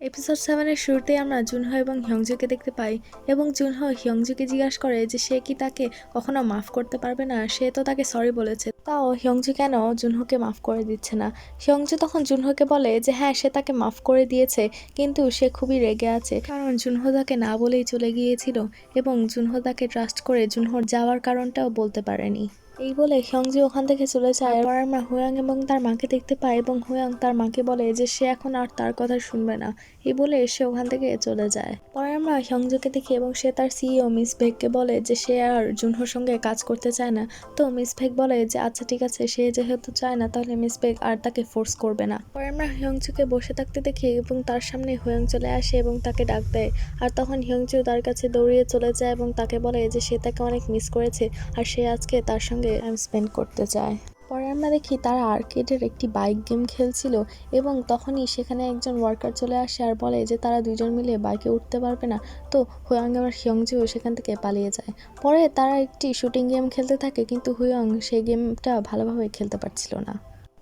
Episode 7 এর শুরুতেই আমরা জুনহো এবং হিয়ংজুকে দেখতে পাই এবং জুনহো হিয়ংজুকে জিজ্ঞাসা করে যে সে কি তাকে কখনো মাফ করতে পারবে না। সে তো তাকে সরি বলেছে, তাও হিয়ংজু কেন জুনহোকে মাফ করে দিচ্ছে না। হিয়ংজু তখন জুনহোকে বলে যে হ্যাঁ, সে তাকে মাফ করে দিয়েছে, কিন্তু সে খুবই রেগে আছে কারণ জুনহো তাকে না বলেই চলে গিয়েছিল এবং জুনহো তাকে ট্রাস্ট করে জুনহোর যাওয়ার কারণটাও বলতে পারেনি। এই বলে হিয়ংজি ওখান থেকে চলে যায়। এরপর আমরা হুয়াং এবং তার মাকে দেখতে পাই এবং হুয়াং তার মাকে বলে যে সে এখন আর তার কথা শুনবে না। এই বলে সে ওখান থেকে চলে যায়। পরে আমরা হিয়ংজুকে দেখি এবং সে তার সিইও মিস ভেগকে বলে যে সে আর জুনহোর সঙ্গে কাজ করতে চায় না। তো মিস ভেগ বলে যে আচ্ছা ঠিক আছে, সে যেহেতু চায় না তাহলে মিস ভেগ আর তাকে ফোর্স করবে না। পরে আমরা হিয়ংজুকে বসে থাকতে দেখি এবং তার সামনে হুয়াং চলে আসে এবং তাকে ডাক দেয়। আর তখন হিয়ংজু তার কাছে দৌড়িয়ে চলে যায় এবং তাকে বলে যে সে তাকে অনেক মিস করেছে আর সে আজকে তার সঙ্গে টাইম স্পেন্ড করতে চায়। পরে আমরা দেখি তারা আর্কেডের একটি বাইক গেম খেলছিল এবং তখনই সেখানে একজন ওয়ার্কার চলে আসে আর বলে যে তারা দুজন মিলে বাইকে উঠতে পারবে না। তো হুয়াং আর হিয়ংজিও সেখান থেকে পালিয়ে যায়। পরে তারা একটি শুটিং গেম খেলতে থাকে, কিন্তু হুয়াং সেই গেমটা ভালোভাবে খেলতে পারছিল না।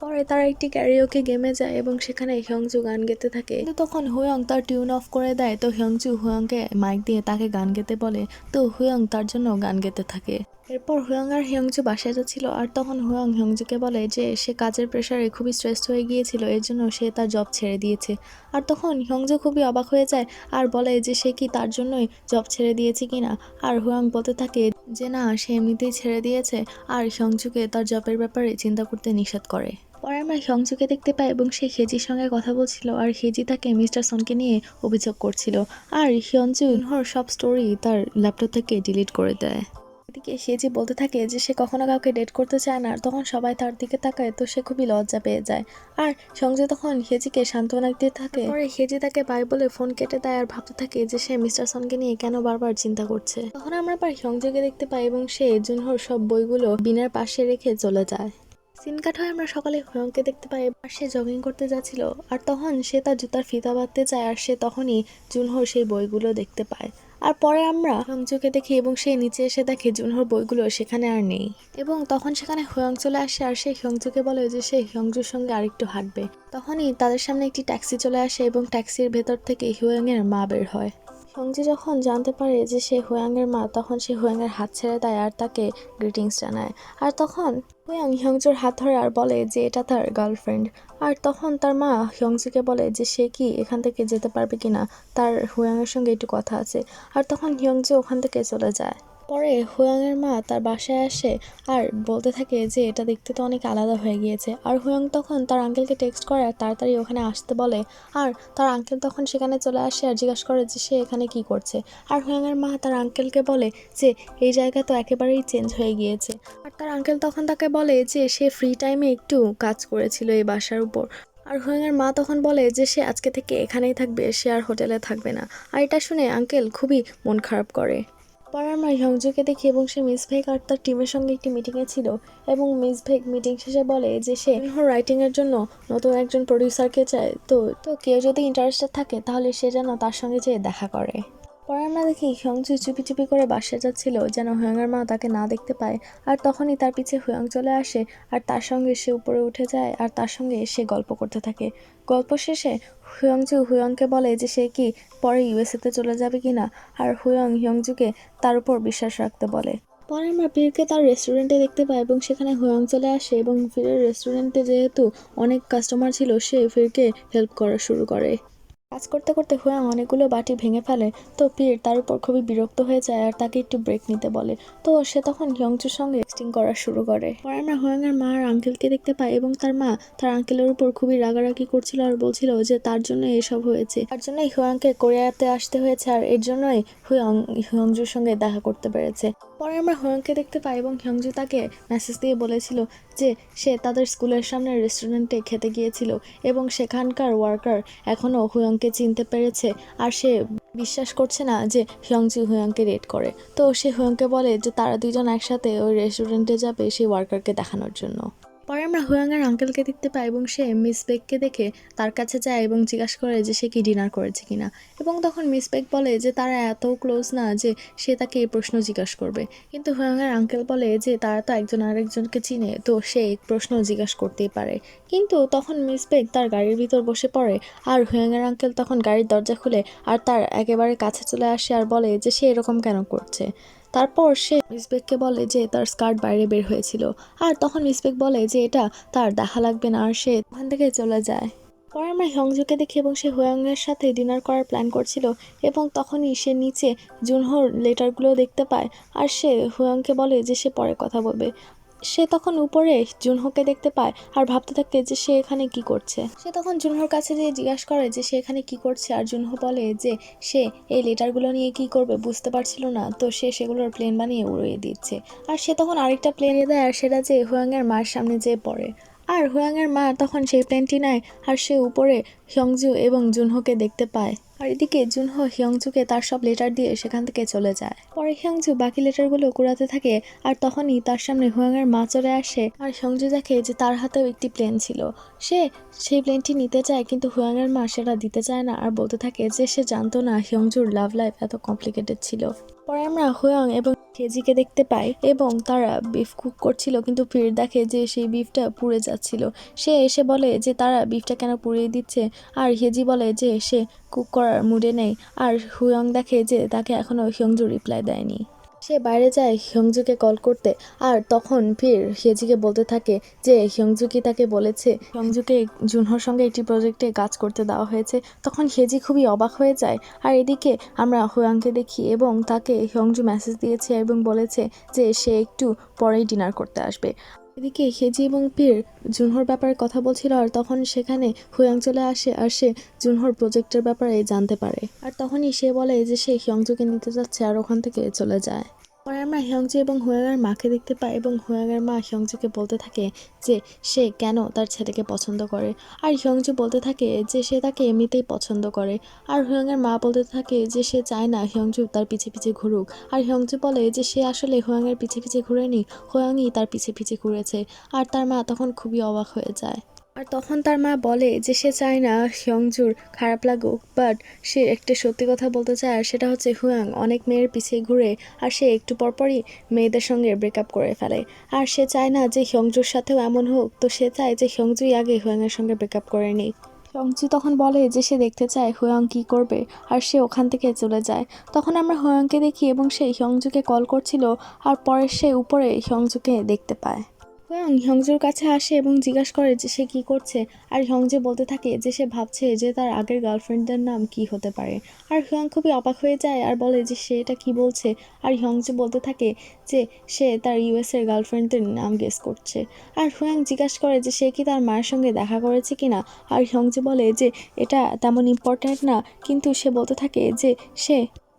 পরে তারা একটি ক্যারিওকে গেমে যায় এবং সেখানে হিয়ংজু গান গেতে থাকে, কিন্তু তখন হুয়াং তার টিউন অফ করে দেয়। তো হিয়ংজু হুয়াংকে মাইক দিয়ে তাকে গান গেতে বলে, তো হুয়াং তার জন্য গান গেতে থাকে। এরপর হুয়াং আর হিয়ংজু বাসায় যাচ্ছিল আর তখন হুয়াং হিয়ংজুকে বলে যে সে কাজের প্রেশারে খুবই স্ট্রেসড হয়ে গিয়েছিল, এর জন্য সে তার জব ছেড়ে দিয়েছে। আর তখন হিয়ংজু খুবই অবাক হয়ে যায় আর বলে যে সে কি তার জন্যই জব ছেড়ে দিয়েছে কিনা। আর হুয়াং বলতে থাকে যে না, সে এমনিতেই ছেড়ে দিয়েছে আর হিয়ংজুকে তার জবের ব্যাপারে চিন্তা করতে নিষেধ করে। পরে আমরা হিয়ংজুকে দেখতে পাই এবং সে হেজির সঙ্গে কথা বলছিল আর হেজি তাকে মিস্টার সনকে নিয়ে অভিযোগ করছিল। আর হিয়ংজু জুনহোর সব স্টোরি তার ল্যাপটপ থেকে ডিলিট করে দেয়। এদিকে হেজি বলতে থাকে যে সে কখনো কাউকে ডেট করতে চায় না, আর তখন সবাই তার দিকে তাকায়, তো সে খুবই লজ্জা পেয়ে যায়। আর হিয়ংজু তখন হেজিকে সান্ত্বনা দিতে থাকে। পরে হেজি তাকে বাই বলে ফোন কেটে দেয় আর ভাবতে থাকে যে সে মিস্টার সনকে নিয়ে কেন বারবার চিন্তা করছে। তখন আমরা আবার হিয়ংজুকে দেখতে পাই এবং সে জুনহোর সব বইগুলো বিনার পাশে রেখে চলে যায়। সিন কাট হয়ে আমরা সকালে হুয়াংকে দেখতে পাই আর সে জগিং করতে যাচ্ছিল আর তখন সে তার জুতার ফিতা বাঁধতে চায় আর সে তখনই জুনহোর সেই বইগুলো দেখতে পায়। আর পরে আমরা হিয়ংজুকে দেখি এবং সে নিচে এসে দেখে জুনহোর বইগুলো সেখানে আর নেই এবং তখন সেখানে হুয়াং চলে আসে আর সে হিয়ংজুকে বলে যে সে হিয়ংজুর সঙ্গে আরেকটু হাঁটবে। তখনই তাদের সামনে একটি ট্যাক্সি চলে আসে এবং ট্যাক্সির ভেতর থেকে হুয়াং এর মা বের হয়। হিয়ংজি যখন জানতে পারে যে সে হুয়াং এর মা, তখন সে হুয়াং এর হাত ছেড়ে দেয় আর তাকে গ্রিটিংস জানায়। আর তখন হুয়াং হিয়ংজুর হাত ধরে আর বলে যে এটা তার গার্লফ্রেন্ড। আর তখন তার মা হিয়ংজিকে বলে যে সে কি এখান থেকে যেতে পারবে কিনা, তার হুয়াং এর সঙ্গে একটু কথা আছে। আর তখন হিয়ংজি ওখান থেকে চলে যায়। পরে হুয়াং এর মা তার বাসায় আসে আর বলতে থাকে যে এটা দেখতে তো অনেক আলাদা হয়ে গিয়েছে। আর হুয়াং তখন তার আঙ্কেলকে টেক্সট করে আর তাড়াতাড়ি ওখানে আসতে বলে। আর তার আঙ্কেল তখন সেখানে চলে আসে আর জিজ্ঞাসা করে যে সে এখানে কি করছে। আর হুয়াং এর মা তার আঙ্কেলকে বলে যে এই জায়গা তো একেবারেই চেঞ্জ হয়ে গিয়েছে। আর তার আঙ্কেল তখন তাকে বলে যে সে ফ্রি টাইমে একটু কাজ করেছিল এই বাসার উপর। আর হুয়াং এর মা তখন বলে যে সে আজকে থেকে এখানেই থাকবে, সে আর হোটেলে থাকবে না। আর এটা শুনে আঙ্কেল খুবই মন খারাপ করে। পরে আমরা হিয়ংজুকে দেখি এবং সে মিস ভেগ আর তার টিমের সঙ্গে একটি মিটিংয়ে ছিল এবং মিস ভেগ মিটিং শেষে বলে যে সে জুনহোর রাইটিংয়ের জন্য নতুন একজন প্রডিউসারকে চায়, তো কেউ যদি ইন্টারেস্টেড থাকে তাহলে সে যেন তার সঙ্গে যেয়ে দেখা করে। পরে আমরা দেখি হিয়ংজু চুপি চুপি করে বাসায় যাচ্ছিল যেন হুয়াংয়ের মা তাকে না দেখতে পায়। আর তখনই তার পিছে হুয়াং চলে আসে আর তার সঙ্গে সে উপরে উঠে যায় আর তার সঙ্গে সে গল্প করতে থাকে। গল্প শেষে হিয়ংজু হুয়াংকে বলে যে সে কি পরে ইউএসএতে চলে যাবে কিনা, আর হুয়াং হিয়ংজুকে তার উপর বিশ্বাস রাখতে বলে। পরে আমরা ফিরকে তার রেস্টুরেন্টে দেখতে পাই এবং সেখানে হুয়াং চলে আসে এবং ফিরের রেস্টুরেন্টে যেহেতু অনেক কাস্টমার ছিল, সে ফিরকে হেল্প করা শুরু করে। কাজ করতে করতে হুয়াং অনেকগুলো বাটি ভেঙে ফেলে, তো পীর তার উপর খুবই বিরক্ত হয়ে যায় আর তাকে একটু ব্রেক নিতে বলে। তো সে তখন হিয়ংজুর সঙ্গে টেক্সটিং করা শুরু করে। পরে আমরা হুয়াং এর মা আর আঙ্কেলকে দেখতে পাই এবং তার মা তার আঙ্কেলের উপর খুবই রাগারাগি করছিল আর বলছিল যে তার জন্য এসব হয়েছে, তার জন্যই হুয়াংকে কোরিয়াতে আসতে হয়েছে আর এর জন্যই হুয়াং হিয়ংজুর সঙ্গে দেখা করতে পেরেছে। পরে আমরা হুয়াংকে দেখতে পাই এবং হিয়ংজু তাকে মেসেজ দিয়ে বলেছিল যে সে তাদের স্কুলের সামনে রেস্টুরেন্টে খেতে গিয়েছিল এবং সেখানকার ওয়ার্কার এখনও হুয়াংকে চিনতে পেরেছে আর সে বিশ্বাস করছে না যে হিয়ংজু হুয়াংকে রেড করে। তো সে হুয়াংকে বলে যে তারা দুজন একসাথে ওই রেস্টুরেন্টে যাবে সেই ওয়ার্কারকে দেখানোর জন্য। পরে আমরা হুয়াংয়ের আঙ্কেলকে দেখতে পাই এবং সে মিস বেককে দেখে তার কাছে যায় এবং জিজ্ঞাসা করে যে সে কি ডিনার করেছে কিনা। এবং তখন মিস বেক বলে যে তারা এত ক্লোজ না যে সে তাকে এই প্রশ্ন জিজ্ঞাসা করবে। কিন্তু হুয়াংয়ের আঙ্কেল বলে যে তারা তো একজন আরেকজনকে চিনে, তো সে এই প্রশ্ন জিজ্ঞাসা করতেই পারে। কিন্তু তখন মিস বেক তার গাড়ির ভিতর বসে পড়ে আর হুয়াংয়ের আঙ্কেল তখন গাড়ির দরজা খুলে আর তার একেবারে কাছে চলে আসে আর বলে যে সে এরকম কেন করছে। তারপর সে মিসবেককে বলে যে তার স্কার্ট বাইরে বের হয়েছিল, আর তখন মিসবেক বলে যে এটা তার দেখা লাগবে না, আর সে ওখান থেকে চলে যায়। পরে আমরা হিয়ংজুকে দেখি এবং সে হুয়াংয়ের সাথে ডিনার করার প্ল্যান করছিল এবং তখনই সে নিচে জুনহোর লেটারগুলো দেখতে পায় আর সে হুয়াংকে বলে যে সে পরে কথা বলবে। সে তখন উপরে জুনহোকে দেখতে পায় আর ভাবতে থাকে যে সে এখানে কি করছে। সে তখন জুনহোর কাছে যেয়ে জিজ্ঞাসা করে যে সে এখানে কি করছে, আর জুনহো বলে যে সে এই লেটারগুলো নিয়ে কি করবে বুঝতে পারছিল না, তো সে সেগুলোর প্লেন বানিয়ে উড়িয়ে দিচ্ছে। আর সে তখন আরেকটা প্লেন দেয় আর সেটা যে হুয়াংয়ের মার সামনে যেয়ে পড়ে। আর হুয়াংয়ের মা তখন সেই প্লেনটি নেয় আর সে উপরে হিয়ংজু এবং জুনহোকে দেখতে পায়। আর এদিকে জুনহো হিয়ংজুকে তার সব লেটার দিয়ে সেখান থেকে চলে যায়। পরে হিয়ংজু বাকি লেটারগুলো কুড়াতে থাকে আর তখনই তার সামনে হুয়াংয়ের মা চলে আসে আর হিয়ংজু দেখে যে তার হাতেও একটি প্লেন ছিল। সে সেই প্লেনটি নিতে চায় কিন্তু হুয়াংয়ের মা সেটা দিতে চায় না আর বলতে থাকে যে সে জানতো না হিয়ংজুর লাভ লাইফ এত কমপ্লিকেটেড ছিল। পরে আমরা হুয়াং এবং হেজিকে দেখতে পাই এবং তারা বিফ কুক করছিল, কিন্তু ফির দেখে যে সেই বিফটা পুড়ে যাচ্ছিল। সে এসে বলে যে তারা বিফটা কেন পুড়িয়ে দিচ্ছে, আর হেজি বলে যে সে কুক করার মুডে নেই। আর হুয়াং দেখে যে তাকে এখনও হিয়ংজু রিপ্লাই দেয়নি। সে বাইরে যায় হিয়ংজুকে কল করতে আর তখন ফির হেজিকে বলতে থাকে যে হিয়ংজু কি তাকে বলেছে হিয়ংজুকে জুনহোর সঙ্গে একটি প্রজেক্টে কাজ করতে দেওয়া হয়েছে। তখন হেজি খুবই অবাক হয়ে যায়। আর এদিকে আমরা হুয়াংকে দেখি এবং তাকে হিয়ংজু মেসেজ দিয়েছে এবং বলেছে যে সে একটু পরেই ডিনার করতে আসবে। এদিকে হেজি এবং পীর জুনহোর ব্যাপারে কথা বলছিল আর তখন সেখানে হুয়াং চলে আসে আর সে জুনহোর প্রজেক্টের ব্যাপারে জানতে পারে। আর তখনই সে বলে যে সে হিয়ংজুকে নিতে যাচ্ছে আর ওখান থেকে চলে যায়। পরে আমরা হিয়ংজু এবং হুয়াংয়ের মাকে দেখতে পাই এবং হুয়াংয়ের মা হিয়ংজুকে বলতে থাকে যে সে কেন তার ছেলেকে পছন্দ করে। আর হিয়ংজু বলতে থাকে যে সে তাকে এমনিতেই পছন্দ করে। আর হুয়াংয়ের মা বলতে থাকে যে সে চায় না হিয়ংজু তার পিছে পিছে ঘুরুক। আর হিয়ংজু বলে যে সে আসলে হুয়াংয়ের পিছে পিছে ঘুরেনি, হুয়াংই তার পিছে পিছে ঘুরেছে। আর তার মা তখন খুবই অবাক হয়ে যায়। আর তখন তার মা বলে যে সে চায় না হিয়ংজুর খারাপ লাগুক, বাট সে একটা সত্যি কথা বলতে চায়, আর সেটা হচ্ছে হুয়াং অনেক মেয়ের পিছে ঘুরে আর সে একটু পরপরই মেয়েদের সঙ্গে ব্রেকআপ করে ফেলে। আর সে চায় না যে হিয়ংজুর সাথেও এমন হোক, তো সে চায় যে হিয়ংজুই আগে হুয়াংয়ের সঙ্গে ব্রেকআপ করে নিক। হিয়ংজু তখন বলে যে সে দেখতে চায় হুয়াং কি করবে, আর সে ওখান থেকে চলে যায়। তখন আমরা হুয়াংকে দেখি এবং সে হিয়ংজুকে কল করছিল আর পরে সে উপরে হিয়ংজুকে দেখতে পায়। হুয়াং হিয়ংজুর কাছে আসে এবং জিজ্ঞাসা করে যে সে কি করছে। আর হিয়ংজু বলতে থাকে যে সে ভাবছে যে তার আগের গার্লফ্রেন্ডের নাম কি হতে পারে। আর হুয়াং খুবই অবাক হয়ে যায় আর বলে যে সে এটা কি বলছে। আর হিয়ংজু বলতে থাকে যে সে তার ইউএসের গার্লফ্রেন্ডের নাম গেস করছে। আর হুয়াং জিজ্ঞাসা করে যে সে কি তার মায়ের সঙ্গে দেখা করেছে কিনা। আর হিয়ংজু বলে যে এটা তেমন ইম্পর্ট্যান্ট না, কিন্তু সে বলতে থাকে যে সে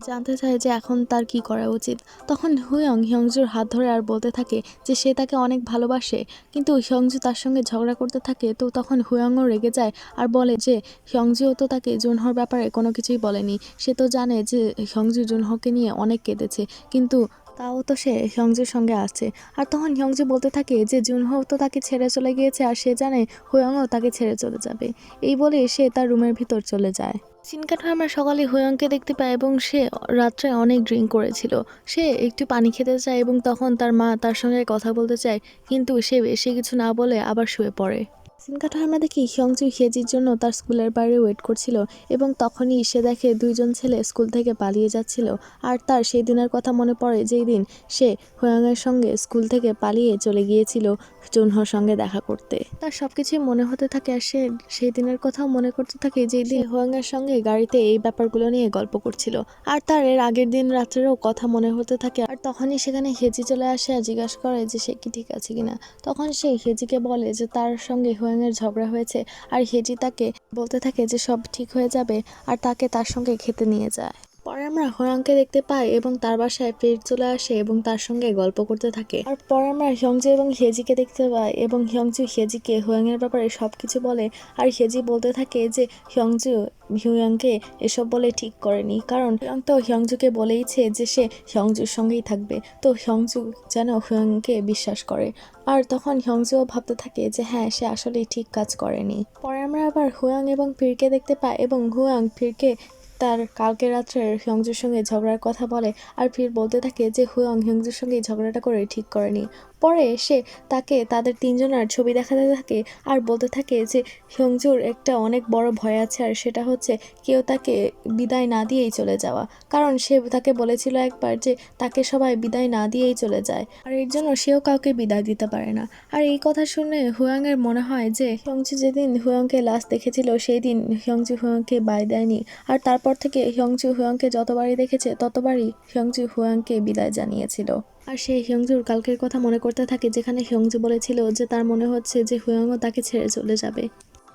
জানতে চায় যে এখন তার কি করা উচিত। তখন হুয়ং হিয়ংজুর হাত ধরে আর বলতে থাকে যে সে তাকে অনেক ভালোবাসে, কিন্তু হিয়ংজু তার সঙ্গে ঝগড়া করতে থাকে। তো তখন হুয়ংও রেগে যায় আর বলে যে হিয়ংজুও তো তাকে জুনহোর ব্যাপারে কোনো কিছুই বলেনি, সে তো জানে যে হিয়ংজু জুনহোকে নিয়ে অনেক কেঁদেছে, কিন্তু তাও তো সে হিয়ংজুর সঙ্গে আছে। আর তখন হিয়ংজু বলতে থাকে যে জুনহো তো তাকে ছেড়ে চলে গিয়েছে আর সে জানে হুয়ংও তাকে ছেড়ে চলে যাবে। এই বলে সে তার রুমের ভিতর চলে যায়। সিনকাট আমরা সকালে হুয়ংকে দেখতে পাই এবং সে রাত্রে অনেক ড্রিঙ্ক করেছিল। সে একটু পানি খেতে চায় এবং তখন তার মা তার সঙ্গে কথা বলতে চায়, কিন্তু সে বেশি কিছু না বলে আবার শুয়ে পড়ে। সিনকাট আমরা দেখি হিয়ংজু হেজির জন্য তার স্কুলের বাইরে ওয়েট করছিল এবং তখনই সে দেখে দুইজন ছেলে স্কুল থেকে পালিয়ে যাচ্ছিল। আর তার সেই দিনের কথা মনে পড়ে যেই দিন সে হুয়াংয়ের সঙ্গে স্কুল থেকে পালিয়ে চলে গিয়েছিল জুনহোর সঙ্গে দেখা করতে। তার সবকিছুই মনে হতে থাকে আর সে সেই দিনের কথাও মনে করতে থাকে যেই দিন হুয়াংয়ের সঙ্গে গাড়িতে এই ব্যাপারগুলো নিয়ে গল্প করছিল। আর তার এর আগের দিন রাত্রেরও কথা মনে হতে থাকে। আর তখনই সেখানে হেজি চলে আসে আর জিজ্ঞাসা করে যে সে কি ঠিক আছে কিনা। তখন সে হেজিকে বলে যে তার সঙ্গে হুয়াংয়ের ঝগড়া হয়েছে, আর হেজি তাকে বলতে থাকে যে সব ঠিক হয়ে যাবে আর তাকে তার সঙ্গে খেতে নিয়ে যায়। পরে আমরা হোয়াংকে দেখতে পাই এবং তার বাসায় ফির চলে আসে এবং তার সঙ্গে গল্প করতে থাকে। আর পরে আমরা হিয়ংজু এবং হেজিকে দেখতে পাই এবং হিয়ংজু হেজিকে হোয়াংয়ের ব্যাপারে সবকিছু বলে। আর হেজি বলতে থাকে যে হিয়ংজু হিয়ংকে এসব বলে ঠিক করেনি, কারণ হিয়ং তো হিয়ংজুকে বলেইছে যে সে হিয়ংজুর সঙ্গেই থাকবে, তো হিয়ংজু যেন হিয়ংকে বিশ্বাস করে। আর তখন হিয়ংজুও ভাবতে থাকে যে হ্যাঁ, সে আসলেই ঠিক কাজ করেনি। পরে আমরা আবার হুয়াং এবং ফিরকে দেখতে পাই এবং হুয়াং ফিরকে তার কালকে রাত্রে হিয়ংজুর সঙ্গে ঝগড়ার কথা বলে। আর ফির বলতে থাকে যে হুয়াং হিয়ংজুর সঙ্গে ঝগড়াটা করে ঠিক করেনি। পরে সে তাকে তাদের তিনজনের ছবি দেখাতে থাকে আর বলতে থাকে যে হিয়ংজুর একটা অনেক বড় ভয় আছে, আর সেটা হচ্ছে কেউ তাকে বিদায় না দিয়েই চলে যাওয়া, কারণ সে তাকে বলেছিল একবার যে তাকে সবাই বিদায় না দিয়েই চলে যায়, আর এর জন্য সেও কাউকে বিদায় দিতে পারে না। আর এই কথা শুনে হুয়াংয়ের মনে হয় যে হিয়ংজু যেদিন হুয়াংকে লাস্ট দেখেছিল সেই দিন হিয়ংজু হুয়াংকে বাই দেয়নি, আর তারপর থেকে হিয়ংজু হুয়াংকে যতবারই দেখেছে ততবারই হিয়ংজু হুয়াংকে বিদায় জানিয়েছিল। আর সে হিয়ংজুর কালকের কথা মনে করতে থাকে, যেখানে হিয়ংজু বলেছিল যে তার মনে হচ্ছে যে হুয়াংও তাকে ছেড়ে চলে যাবে।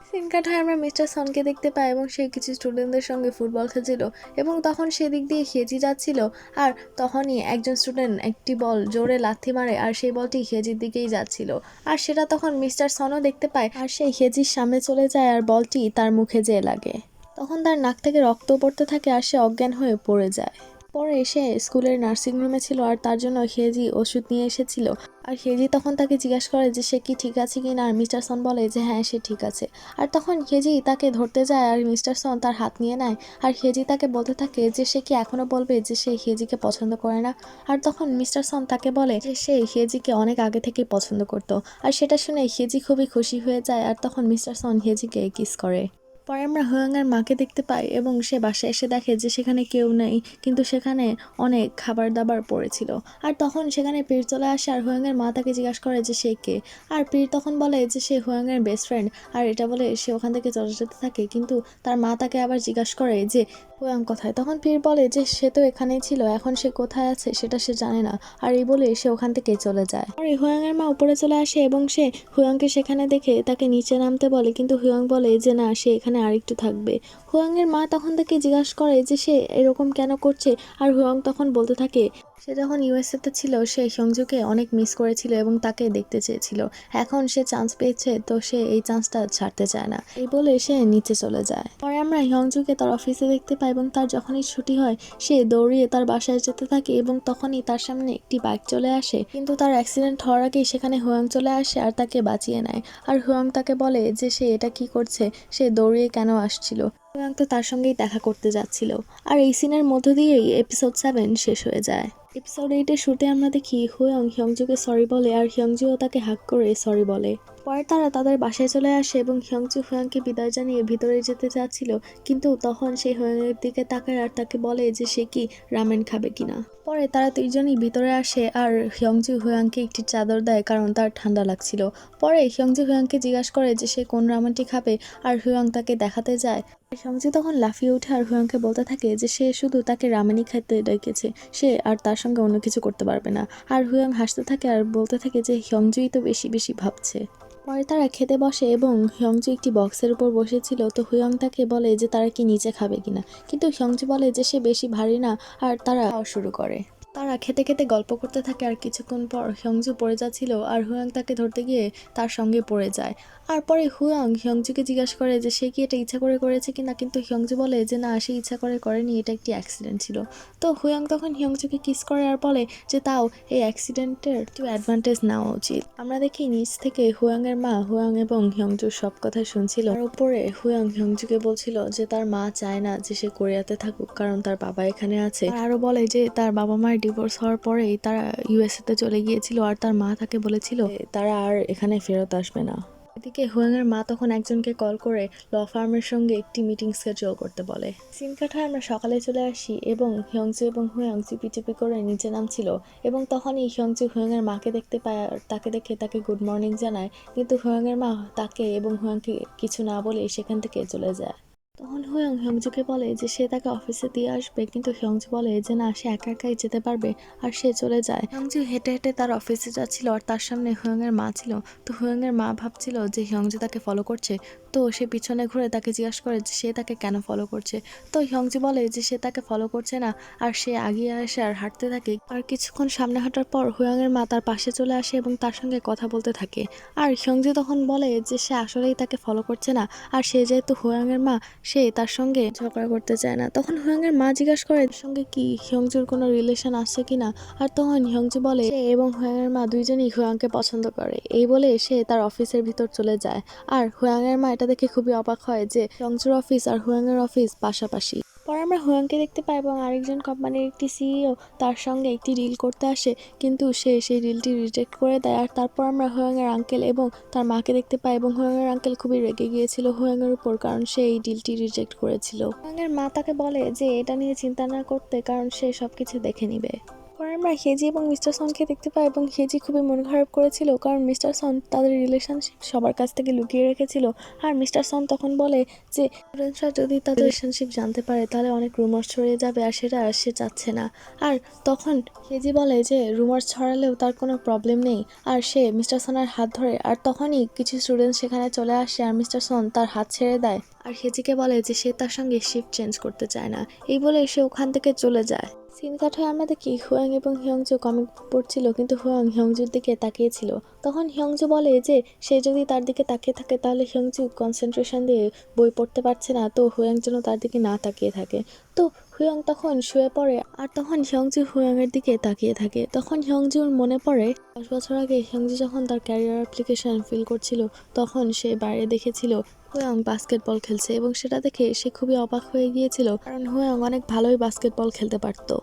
সিন কাট হয়ে আমরা মিস্টার সনকে দেখতে পাই এবং সে কিছু স্টুডেন্টদের সঙ্গে ফুটবল খেলছিল এবং তখন সেদিক দিয়ে হেজি যাচ্ছিল। আর তখনই একজন স্টুডেন্ট একটি বল জোরে লাথি মারে আর সেই বলটি হেজির দিকেই যাচ্ছিল, আর সেটা তখন মিস্টার সনও দেখতে পায়। আর সেই হেজির সামনে চলে যায় আর বলটি তার মুখে যেয়ে লাগে। তখন তার নাক থেকে রক্ত পড়তে থাকে আর সে অজ্ঞান হয়ে পড়ে যায়। পরে এসে স্কুলের নার্সিং রুমে ছিল আর তার জন্য হেজি ওষুধ নিয়ে এসেছিল। আর হেজি তখন তাকে জিজ্ঞাসা করে যে সে কি ঠিক আছে কি না, আর মিস্টার সন বলে যে হ্যাঁ, সে ঠিক আছে। আর তখন হেজি তাকে ধরতে যায় আর মিস্টার সন তার হাত নিয়ে নেয়। আর হেজি তাকে বলতে থাকে যে সে কি এখনো বলবে যে সে হেজিকে পছন্দ করে না। আর তখন মিস্টার সন তাকে বলে যে সে হেজিকে অনেক আগে থেকেই পছন্দ করত। আর সেটা শুনে হেজি খুবই খুশি হয়ে যায় আর তখন মিস্টার সন হেজিকে কিস করে। পরে আমরা হুয়াংয়ের মাকে দেখতে পাই এবং সে বাসায় এসে দেখে যে সেখানে কেউ নেই, কিন্তু সেখানে অনেক খাবার দাবার পড়েছিল। আর তখন সেখানে পীর চলে আসে আর হুয়াংয়ের মা তাকে জিজ্ঞাসা করে যে সে কে। আর পীর তখন বলে যে সে হুয়াংয়ের বেস্ট ফ্রেন্ড, আর এটা বলে সে ওখান থেকে চলে যেতে থাকে। কিন্তু তার মা তাকে আবার জিজ্ঞাসা করে যে হুয়াং কোথায়। তখন পীর বলে যে সে তো এখানেই ছিল, এখন সে কোথায় আছে সেটা সে জানে না। আর এই বলে সে ওখান থেকে চলে যায়। আর হুয়াংয়ের মা উপরে চলে আসে এবং সে হুয়াংকে সেখানে দেখে তাকে নিচে নামতে বলে, কিন্তু হুয়াং বলে যে না, সে এখানে আরেকটু থাকবে। হুয়াংয়ের মা তখন তাকে জিজ্ঞাসা করে যে সে এরকম কেন করছে। আর হুয়াং তখন বলতে থাকে সে যখন ইউএসএতে ছিল সে হিয়ংজুকে অনেক মিস করেছিল এবং তাকে দেখতে চেয়েছিল। এখন সে চান্স পেয়েছে তো সে এই চান্সটা ছাড়তে চায় না। এই বলে সে নিচে চলে যায়। পরে আমরা হিয়ংজুকে তার অফিসে দেখতে পাই এবং তার যখনই ছুটি হয় সে দৌড়িয়ে তার বাসায় যেতে থাকে এবং তখনই তার সামনে একটি বাইক চলে আসে, কিন্তু তার অ্যাক্সিডেন্ট হওয়ার আগেই সেখানে হুয়াং চলে আসে আর তাকে বাঁচিয়ে নেয়। আর হুয়াং তাকে বলে যে সে এটা কি করছে, সে দৌড়িয়ে কেন আসছিল। হুয়াং তো তার সঙ্গেই দেখা করতে যাচ্ছিল। আর এই সিনের মধ্য দিয়েই এপিসোড 7 শেষ হয়ে যায়। এপিসোড 8-এর শুরুতে আমরা দেখি হুয়াং হিয়ংজুকে সরি বলে আর হিয়ংজুও তাকে হাক করে সরি বলে। পরে তারা তাদের বাসায় চলে আসে এবং হিয়ংজু হুয়াংকে বিদায় জানিয়ে ভিতরে যেতে চাচ্ছিল, কিন্তু তখন সে হুয়াংয়ের দিকে তাকায় আর তাকে বলে যে সে কি রামেন খাবে কিনা। পরে তারা দুইজনই ভিতরে আসে আর হিয়ংজু হুয়াংকে একটি চাদর দেয় কারণ তার ঠান্ডা লাগছিল। পরে হিয়ংজু হুয়াংকে জিজ্ঞাসা করে যে সে কোন রামেনটি খাবে আর হুয়াং তাকে দেখাতে যায়। হিয়ংজু তখন লাফিয়ে ওঠে আর হুয়াংকে বলতে থাকে যে সে শুধু তাকে রামেনই খেতে ডেকেছে, সে আর তার সঙ্গে অন্য কিছু করতে পারবে না। আর হুয়াং হাসতে থাকে আর বলতে থাকে যে হিয়ংজুই তো বেশি বেশি ভাবছে। পরে তারা খেতে বসে এবং হিয়ংজু একটি বক্সের উপর বসেছিল, তো হুয়াং তাকে বলে যে তারা কি নিচে খাবে কিনা, কিন্তু হিয়ংজু বলে যে সে বেশি ভারী না, আর তারা খাওয়া শুরু করে। তারা খেতে খেতে গল্প করতে থাকে আর কিছুক্ষণ পর হিয়ংজু পড়ে যাচ্ছিল আর হুয়াং তাকে ধরতে গিয়ে তার সঙ্গে পড়ে যায়। আর পরে হুয়াং হিয়ংজুকে জিজ্ঞাসা করে যে সে কি এটা ইচ্ছা করে করেছে কিনা, কিন্তু হিয়ংজু বলে যে না, সে ইচ্ছা করে করেনি, এটা একটি অ্যাক্সিডেন্ট ছিল। তো হুয়াং তখন হিয়ংজুকে কিস করে আর বলে যে তাও এই অ্যাক্সিডেন্টের একটু অ্যাডভান্টেজ নেওয়া উচিত। আমরা দেখি নিচ থেকে হুয়াংয়ের মা হুয়াং এবং হিয়ংজুর সব কথা শুনছিল। আর উপরে হুয়াং হিয়ংজুকে বলছিল যে তার মা চায় না যে সে কোরিয়াতে থাকুক কারণ তার বাবা এখানে আছে। আর আরো বলে যে তার বাবা মায়ের ডিভোর্স হওয়ার পরেই তারা ইউএসএতে চলে গিয়েছিল আর তার মা তাকে বলেছিল তারা আর এখানে ফেরত আসবে না। এদিকে হুয়াংয়ের মা তখন একজনকে কল করে ল ফার্মের সঙ্গে একটি মিটিং স্কেজুল করতে বলে। সিন কাট হয়ে আমরা সকালে চলে আসি এবং হিয়ংজু এবং হুয়াং চুপি চুপি করে নিচে নামছিল এবং তখনই হিয়ংজু হুয়াংয়ের মাকে দেখতে পায় আর তাকে দেখে তাকে গুড মর্নিং জানায়, কিন্তু হুয়াংয়ের মা তাকে এবং হুয়াংকে কিছু না বলে সেখান থেকে চলে যায়। তখন হুয়ং হিয়ংজুকে বলে যে সে তাকে অফিসে দিয়ে আসবে, কিন্তু হিয়ংজু বলে যে না, সে একা একাই যেতে পারবে, আর সে চলে যায়। হিয়ংজু হেঁটে হেঁটে তার অফিসে যাচ্ছিল আর তার সামনে হুয়ং এর মা ছিল। তো হুয়ং এর মা ভাবছিল যে হিয়ংজু তাকে ফলো করছে, তো সে পিছনে ঘুরে তাকে জিজ্ঞাসা করে যে সে তাকে কেন ফলো করছে। তো হিয়ংজু বলে যে সে তাকে ফলো করছে না, আর সে আগিয়ে আসে আর হাঁটতে থাকে। আর কিছুক্ষণ সামনে হাঁটার পর হুয়ং এর মা তার পাশে চলে আসে এবং তার সঙ্গে কথা বলতে থাকে। আর হিয়ংজু তখন বলে যে সে আসলেই তাকে ফলো করছে না, আর সে যেহেতু হুয়ং এর মা, সে তার সঙ্গে ঝগড়া করতে চায় না। তখন হুয়ং এর মা জিজ্ঞাসা করে এর সঙ্গে কি হিয়ংজুর কোনো রিলেশন আছে কিনা। আর তখন হিয়ংজু বলে সে এবং হুয়ং এর মা দুইজনই হুয়াংকে পছন্দ করে। এই বলে সে তার অফিসের ভিতর চলে যায়। আর হুয়াং এর মা এটা দেখে খুবই অবাক হয় যে হিয়ংজুর অফিস আর হুয়াং এর অফিস পাশাপাশি। পরে আমরা হুয়াংকে দেখতে পাই এবং আরেকজন কোম্পানির একটি সিইও তার সঙ্গে একটি ডিল করতে আসে, কিন্তু সে সেই ডিলটি রিজেক্ট করে দেয়। আর তারপর আমরা হুয়াং এর আঙ্কেল এবং তার মাকে দেখতে পাই এবং হুয়াং এর আঙ্কেল খুবই রেগে গিয়েছিল হুয়াং এর উপর, কারণ সে এই ডিলটি রিজেক্ট করেছিল। হুয়াং এর মা তাকে বলে যে এটা নিয়ে চিন্তা না করতে, কারণ সে সবকিছু দেখে নিবে। পরে আমরা হেজি এবং মিস্টার সনকে দেখতে পাই এবং হেজি খুবই মন খারাপ করেছিল, কারণ মিস্টার সন তাদের রিলেশনশিপ সবার কাছ থেকে লুকিয়ে রেখেছিল। আর মিস্টার সন তখন বলে যে স্টুডেন্টসরা যদি তাদের রিলেশনশিপ জানতে পারে তাহলে অনেক রুমার্স ছড়িয়ে যাবে, আর সেটা সে চাচ্ছে না। আর তখন হেজি বলে যে রুমার্স ছড়ালেও তার কোনো প্রবলেম নেই, আর সে মিস্টার সনের হাত ধরে। আর তখনই কিছু স্টুডেন্ট সেখানে চলে আসে আর মিস্টার সন তার হাত ছেড়ে দেয় আর হেজিকে বলে যে সে তার সঙ্গে শিফট চেঞ্জ করতে চায় না। এই বলে সে ওখান থেকে চলে যায়। সিন কাট হয়ে আমরা দেখি হুয়াং এবং হিয়ংজু কমিক পড়ছিল, কিন্তু হুয়াং হিয়ংজুর দিকে তাকিয়েছিল। তখন হিয়ংজু বলে যে সে যদি তার দিকে তাকিয়ে থাকে তাহলে হিয়ংজু কনসেন্ট্রেশন দিয়ে বই পড়তে পারছে না, তো হুয়াং যেন তার দিকে না তাকিয়ে থাকে। তো হুয়াং তখন শুয়ে পড়ে আর তখন হিয়ংজু হুয়াং এর দিকে তাকিয়ে থাকে। তখন হিয়ংজুর মনে পড়ে 10 বছর আগে হিয়ংজু যখন তার ক্যারিয়ার অ্যাপ্লিকেশন ফিল করছিল, তখন সে বাইরে দেখেছিল হুয়াং বাস্কেটবল খেলছে এবং সেটা দেখে সে খুবই অবাক হয়ে গিয়েছিল, কারণ হুয়াং অনেক ভালোই বাস্কেটবল খেলতে পারতো।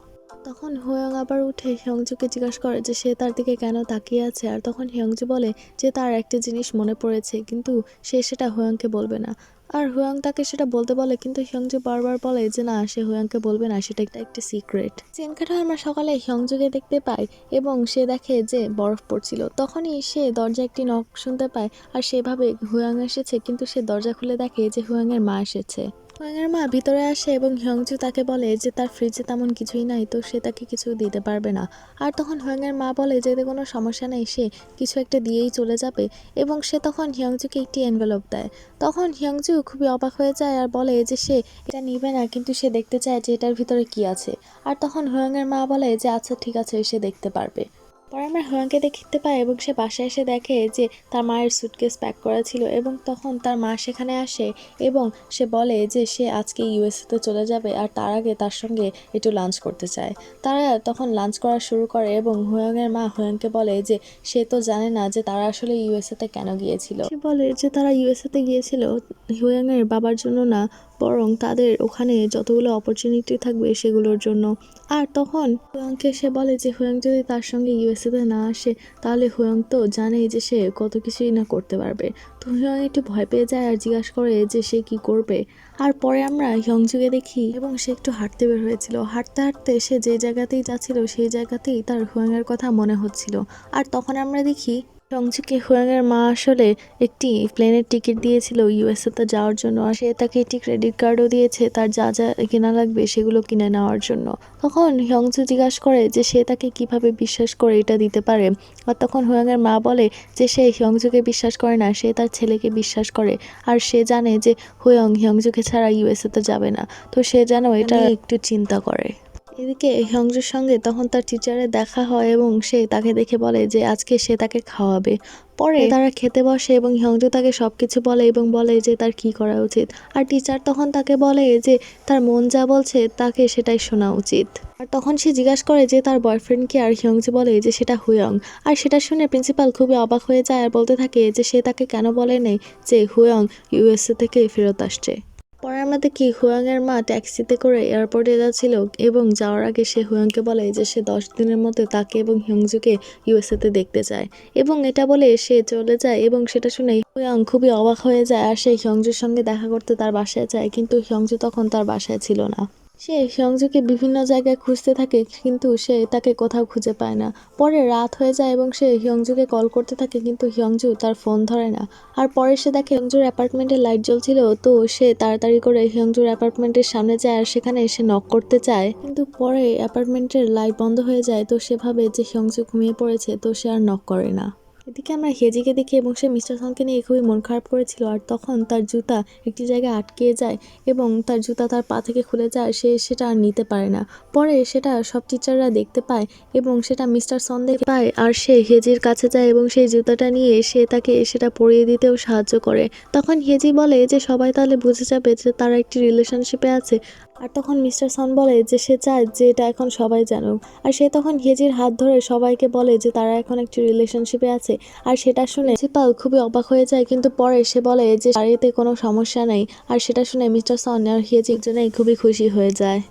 তখন হুয়াং আবার উঠে হিয়ংজুকে জিজ্ঞাসা করে যে সে তার দিকে কেন তাকিয়ে আছে। আর তখন হিয়ংজু বলে যে তার একটা জিনিস মনে পড়েছে, কিন্তু সে সেটা হুয়াংকে বলবে না। আর হুয়াং তাকে সেটা বলতে বলে, কিন্তু হিয়ংজু বারবার বলে যে না, সে হুয়াংকে বলবে না, সেটা একটা সিক্রেট। সিন কাটা আমরা সকালে হিয়ংজুকে দেখতে পাই এবং সে দেখে যে বরফ পড়ছিল। তখনই সে দরজা একটি নক শুনতে পায় আর সেভাবে হুয়াং এসেছে, কিন্তু সে দরজা খুলে দেখে যে হুয়াং এর মা এসেছে। হুয়াং এর মা ভিতরে আসে এবং হিয়ংজু তাকে বলে যে তার ফ্রিজে তেমন কিছুই নাই, তো সে তাকে কিছু দিতে পারবে না। আর তখন হুয়াং এর মা বলে যে এতে কোনো সমস্যা নেই, সে কিছু একটা দিয়েই চলে যাবে। এবং সে তখন হিয়ংজুকে একটি এনভেলপ দেয়। তখন হিয়ংজু খুবই অবাক হয়ে যায় আর বলে যে সে এটা নিবে না, কিন্তু সে দেখতে চায় যে এটার ভিতরে কি আছে। আর তখন হুয়াং এর মা বলে যে আচ্ছা ঠিক আছে, সে দেখতে পারবে। পরে আমরা হুয়াংকে দেখতে পাই এবং সে বাসায় এসে দেখে যে তার মায়ের সুটকেস প্যাক করা ছিল, এবং তখন তার মা সেখানে আসে এবং সে বলে যে সে আজকে ইউএসএতে চলে যাবে আর তার আগে তার সঙ্গে একটু লাঞ্চ করতে চায়। তারা তখন লাঞ্চ করা শুরু করে এবং হুয়াংয়ের মা হুয়াংকে বলে যে সে তো জানে না যে তারা আসলে ইউএসএতে কেন গিয়েছিল। সে বলে যে তারা ইউএসএতে গিয়েছিল হুয়াংয়ের বাবার জন্য না, বরং তাদের ওখানে যতগুলো অপরচুনিটি থাকবে সেগুলোর জন্য। আর তখন হুয়াংকে সে বলে যে হুয়াং যদি তার সঙ্গে ইউএসএতে না আসে তাহলে হুয়াং তো জানেই যে সে কত কিছুই না করতে পারবে। তো হুয়াং একটু ভয় পেয়ে যায় আর জিজ্ঞাসা করে যে সে কি করবে। আর পরে আমরা হিয়ংজুকে দেখি এবং সে একটু হাঁটতে বের হয়েছিল। হাঁটতে হাঁটতে সে যে জায়গাতেই যাচ্ছিল সেই জায়গাতেই তার হুয়াংয়ের কথা মনে হচ্ছিল। আর তখন আমরা দেখি হিয়ংজুকে হুয়াংয়ের মা আসলে একটি প্লেনের টিকিট দিয়েছিল ইউএসএতে যাওয়ার জন্য, আর সে তাকে একটি ক্রেডিট কার্ডও দিয়েছে তার যা যা কেনা লাগবে সেগুলো কিনে নেওয়ার জন্য। তখন হিয়ংজু জিজ্ঞাসা করে যে সে তাকে কিভাবে বিশ্বাস করে এটা দিতে পারে। আর তখন হুয়াংয়ের মা বলে যে সে হিয়ংজুকে বিশ্বাস করে না, সে তার ছেলেকে বিশ্বাস করে। আর সে জানে যে হুয়াং হিয়ংজুকে ছাড়া ইউএসএতে যাবে না, তো সে যেন এটা নিয়ে একটু চিন্তা করে। এদিকে হিয়ংজুর সঙ্গে তখন তার টিচারের দেখা হয় এবং সে তাকে দেখে বলে যে আজকে সে তাকে খাওয়াবে। পরে তারা খেতে বসে এবং হিয়ংজু তাকে সবকিছু বলে এবং বলে যে তার কি করা উচিত। আর টিচার তখন তাকে বলে যে তার মন যা বলছে তাকে সেটাই শোনা উচিত। আর তখন সে জিজ্ঞাসা করে যে তার বয়ফ্রেন্ড কি, আর হিয়ংজু বলে যে সেটা হুয়ং। আর সেটা শুনে প্রিন্সিপাল খুবই অবাক হয়ে যায় আর বলতে থাকে যে সে তাকে কেন বলে নেই যে হুয়ং ইউএসএ থেকে ফেরত আসছে। পরে আমরা দেখি হুয়াংয়ের মা ট্যাক্সিতে করে এয়ারপোর্টে যাচ্ছিল এবং যাওয়ার আগে সে হুয়াংকে বলে যে সে 10 দিনের মধ্যে তাকে এবং হিয়ংজুকে ইউএসএতে দেখতে চায়, এবং এটা বলে সে চলে যায়। এবং সেটা শুনে হুয়াং খুবই অবাক হয়ে যায় আর সে হিয়ংজুর সঙ্গে দেখা করতে তার বাসায় যায়, কিন্তু হিয়ংজু তখন তার বাসায় ছিল না। সে হিয়ংজুকে বিভিন্ন জায়গায় খুঁজতে থাকে কিন্তু সে তাকে কোথাও খুঁজে পায় না। পরে রাত হয়ে যায় এবং সে হিয়ংজুকে কল করতে থাকে কিন্তু হিয়ংজু তার ফোন ধরে না। আর পরে সে দেখে হিয়ংজুর অ্যাপার্টমেন্টে লাইট জ্বলছিল, তো সে তাড়াতাড়ি করে হিয়ংজুর অ্যাপার্টমেন্টের সামনে যায় আর সেখানে এসে নক করতে চায়, কিন্তু পরে অ্যাপার্টমেন্টের লাইট বন্ধ হয়ে যায়। তো সে ভাবে যে হিয়ংজু ঘুমিয়ে পড়েছে, তো সে আর নক করে না। এদিকে আমরা হেজিকে দেখি এবং সে মিস্টার সনকে নিয়ে খুবই মন খারাপ করেছিল। আর তখন তার জুতা একটি জায়গায় আটকে যায় এবং তার জুতা তার পা থেকে খুলে যায়, সে সেটা আর নিতে পারে না। পরে সেটা সব টিচাররা দেখতে পায় এবং সেটা মিস্টার সন দেখতে পায়। আর সে হেজির কাছে যায় এবং সেই জুতাটা নিয়ে সে তাকে সেটা পরিয়ে দিতেও সাহায্য করে। তখন হেজি বলে যে সবাই তাহলে বুঝে যাবে যে তারা একটি রিলেশনশিপে আছে। আর তখন মিস্টার সন বলে যে সে চায় যে এটা এখন সবাই জানুক। আর সে তখন হেজির হাত ধরে সবাইকে বলে যে তারা এখন একটি রিলেশনশিপে আছে। আর সেটা শুনে প্রিন্সিপাল খুবই অবাক হয়ে যায়, কিন্তু পরে সে বলে যে তার এতে কোনো সমস্যা নেই। আর সেটা শুনে মিস্টার সন আর হেজি একজনেই খুবই খুশি হয়ে যায়।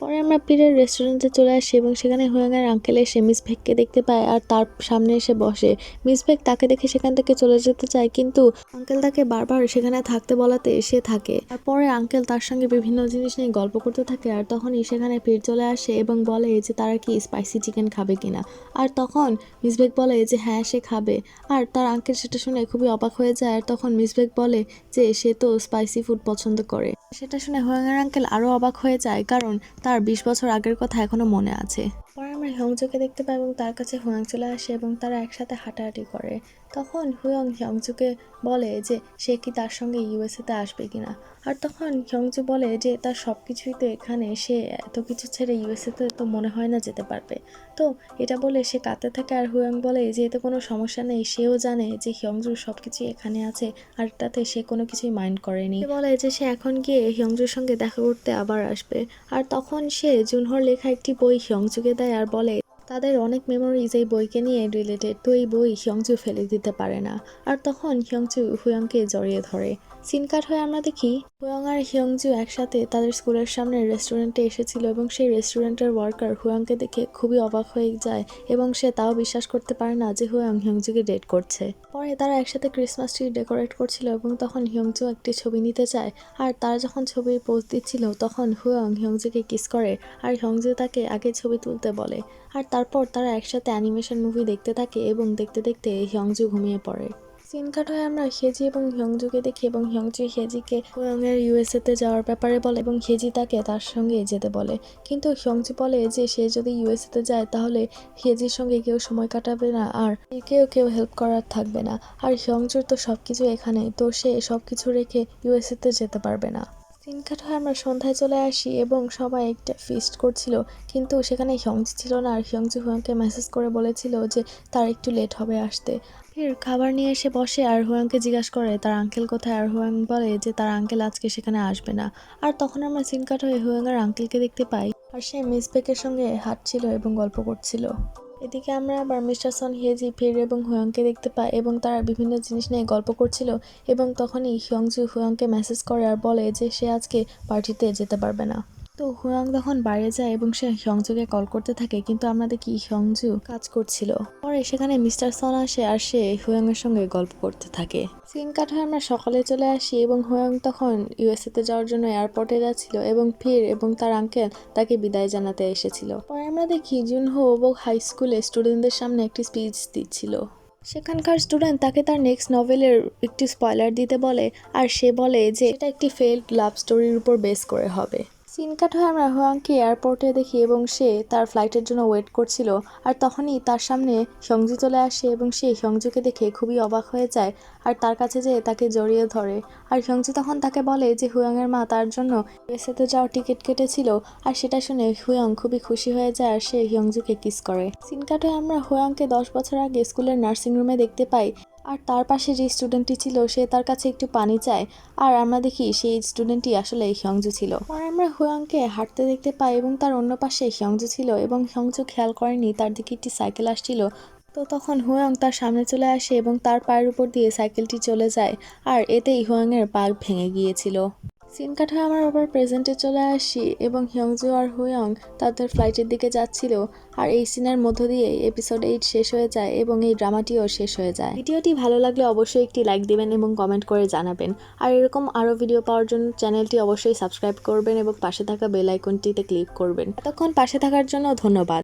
পরে আমরা পীরের রেস্টুরেন্টে চলে আসি এবং সেখানে হুয়াংয়ের আঙ্কেল এসে মিস ভেককে দেখতে পায় আর তার সামনে এসে বসে। মিস ভেক তাকে দেখে সেখান থেকে চলে যেতে চায়, কিন্তু আঙ্কেল তাকে বারবার সেখানে থাকতে বলাতে সে থাকে। আর পরে আঙ্কেল তার সঙ্গে বিভিন্ন জিনিস নিয়ে গল্প করতে থাকে। আর তখনই সেখানে পীর চলে আসে এবং বলে যে তারা কি স্পাইসি চিকেন খাবে কিনা। আর তখন মিস ভেক বলে যে হ্যাঁ সে খাবে। আর তার আঙ্কেল সেটা শুনে খুবই অবাক হয়ে যায়। আর তখন মিস ভেক বলে যে সে তো স্পাইসি ফুড পছন্দ করে। সেটা শুনে হুয়াংয়ের আঙ্কেল আরও অবাক হয়ে যায়, কারণ তার 20 বছর আগের কথা এখনো মনে আছে। পরে আমরা হিয়ংজুকে দেখতে পাই এবং তার কাছে হুয়াং চলে আসে এবং তারা একসাথে হাঁটাহাঁটি করে। তখন হুয়াং হিয়ংজুকে বলে যে সে কি তার সঙ্গে ইউএসএতে আসবে কিনা। আর তখন হিয়ংজু বলে যে তার সব কিছুই তো এখানে, সে এত কিছু ছেড়ে ইউএসএতে তো মনে হয় না যেতে পারবে। তো এটা বলে সে কাঁদতে থাকে। আর হুয়াং বলে যে এতে কোনো সমস্যা নেই, সেও জানে যে হিয়ংজুর সব কিছুই এখানে আছে আর তাতে সে কোনো কিছুই মাইন্ড করেনি। সে বলে যে সে এখন গিয়ে হিয়ংজুর সঙ্গে দেখা করতে আবার আসবে। আর তখন সে জুনহোর লেখা একটি বই হিয়ংজুকে দেয় আর বলে তাদের অনেক মেমোরিজ এই বইকে নিয়ে রিলেটেড, তো এই বই হিয়ংজু ফেলে দিতে পারে না। আর তখন হিয়ংজু হুয়াংকে জড়িয়ে ধরে। সিন কাট হয়ে আমরা দেখি হুয়াং আর হিয়ংজু একসাথে তাদের স্কুলের সামনে রেস্টুরেন্টে এসেছিল এবং সেই রেস্টুরেন্টের ওয়ার্কার হুয়াংকে দেখে খুবই অবাক হয়ে যায় এবং সে তাও বিশ্বাস করতে পারে না যে হুয়াং হিয়ংজুকে ডেট করছে। পরে তারা একসাথে ক্রিসমাস ট্রি ডেকোরেট করছিল এবং তখন হিয়ংজু একটি ছবি নিতে চায়। আর তারা যখন ছবির পোজ দিচ্ছিল তখন হুয়াং হিয়ংজুকে কিস করে আর হিয়ংজু তাকে আগে ছবি তুলতে বলে। আর তারপর তারা একসাথে অ্যানিমেশন মুভি দেখতে থাকে এবং দেখতে দেখতে হিয়ংজু ঘুমিয়ে পড়ে। সিন কাট হয়ে আমরা হেজি এবং হিয়ংজুকে দেখি এবং হিয়ংজু হেজিকে হুয়াংয়ের ইউএসএতে যাওয়ার ব্যাপারে বলে এবং হেজি তাকে তার সঙ্গে যেতে বলে। কিন্তু হিয়ংজু বলে যে সে যদি ইউএসএতে যায় তাহলে হেজির সঙ্গে কেউ সময় কাটাবে না আর কেউ হেল্প করার থাকবে না। আর হিয়ংজুর তো সবকিছু এখানে, তো সে সবকিছু রেখে ইউএসএতে যেতে পারবে না। সিন কাট হয়ে আমরা সন্ধ্যায় চলে আসি এবং সবাই একটা ফিস্ট করছিল, কিন্তু সেখানে হিয়ংজু ছিল না। আর হিয়ংজু হুয়াংকে মেসেজ করে বলেছিল যে তার একটু লেট হবে আসতে। ফির খাবার নিয়ে এসে বসে আর হুয়াংকে জিজ্ঞাসা করে তার আঙ্কেল কোথায়। আর হুয়াং বলে যে তার আঙ্কেল আজকে সেখানে আসবে না। আর তখন আমরা সিন কাট হয়ে হুয়াং আর আঙ্কেলকে দেখতে পাই আর সে মিস বেকের সঙ্গে হাঁটছিল এবং গল্প করছিল। এদিকে আমরা আবার মিস্টার সন, হেজি, ফির এবং হুয়াংকে দেখতে পাই এবং তারা বিভিন্ন জিনিস নিয়ে গল্প করছিল। এবং তখনই হিয়ংজু হুয়াংকে মেসেজ করে আর বলে যে সে আজকে পার্টিতে যেতে পারবে না। তো হুয়াং তখন বাইরে যায় এবং সে হিয়ংজুকে কল করতে থাকে, কিন্তু আমরা দেখি হিয়ংজু কাজ করছিল। পরে সেখানে মিস্টার সন আসে আর সে হুয়াং এর সঙ্গে গল্প করতে থাকে। সিন কাট হয়ে আমরা সকালে চলে আসি এবং হুয়াং তখন ইউএসএতে যাওয়ার জন্য এয়ারপোর্টে যাচ্ছিল এবং ফির এবং তার আঙ্কেল তাকে বিদায় জানাতে এসেছিল। পরে আমরা দেখি জুনহো এবং হাই স্কুলে স্টুডেন্টদের সামনে একটি স্পিচ দিচ্ছিল। সেখানকার স্টুডেন্ট তাকে তার নেক্সট নভেলের একটি স্পয়লার দিতে বলে আর সে বলে যে এটা একটি ফেল্ড লাভ স্টোরির উপর বেস করে হবে। সিন কাট হয়ে আমরা হুয়াংকে এয়ারপোর্টে দেখি এবং সে তার ফ্লাইটের জন্য ওয়েট করছিল। আর তখনই তার সামনে হিয়ংজু চলে আসে এবং সে হিয়ংজুকে দেখে খুবই অবাক হয়ে যায় আর তার কাছে যেয়ে তাকে জড়িয়ে ধরে। আর হিয়ংজু তখন তাকে বলে যে হুয়াংয়ের মা তার জন্য ইউএসএতে যাওয়ার টিকিট কেটেছিল। আর সেটা শুনে হুয়াং খুবই খুশি হয়ে যায় আর সে হিয়ংজুকে কিস করে। সিন কাট হয়ে আমরা হুয়াংকে 10 বছর আগে স্কুলের নার্সিং রুমে দেখতে পাই। আর তার পাশে যে স্টুডেন্টটি ছিল সে তার কাছে একটু পানি চায় আর আমরা দেখি সেই স্টুডেন্টটি আসলে হিয়ংজু ছিল। আর আমরা হুয়াংকে হাঁটতে দেখতে পাই এবং তার অন্য পাশে হিয়ংজু ছিল এবং হিয়ংজু খেয়াল করেনি তার দিকে একটি সাইকেল আসছিল। তো তখন হুয়াং তার সামনে চলে আসে এবং তার পায়ের উপর দিয়ে সাইকেলটি চলে যায় আর এতেই হুয়াংয়ের পা ভেঙে গিয়েছিল। সিন কাট হয়ে আমরা আবার প্রেজেন্টে চলে আসি এবং হিয়ংজু আর হুয়ং তাদের ফ্লাইটের দিকে যাচ্ছিল। আর এই সিনের মধ্য দিয়ে এপিসোড 8 শেষ হয়ে যায় এবং এই ড্রামাটিও শেষ হয়ে যায়। ভিডিওটি ভালো লাগলে অবশ্যই একটি লাইক দিবেন এবং কমেন্ট করে জানাবেন। আর এরকম আরও ভিডিও পাওয়ার জন্য চ্যানেলটি অবশ্যই সাবস্ক্রাইব করবেন এবং পাশে থাকা বেল আইকনটিতে ক্লিক করবেন। এতক্ষণ পাশে থাকার জন্য ধন্যবাদ।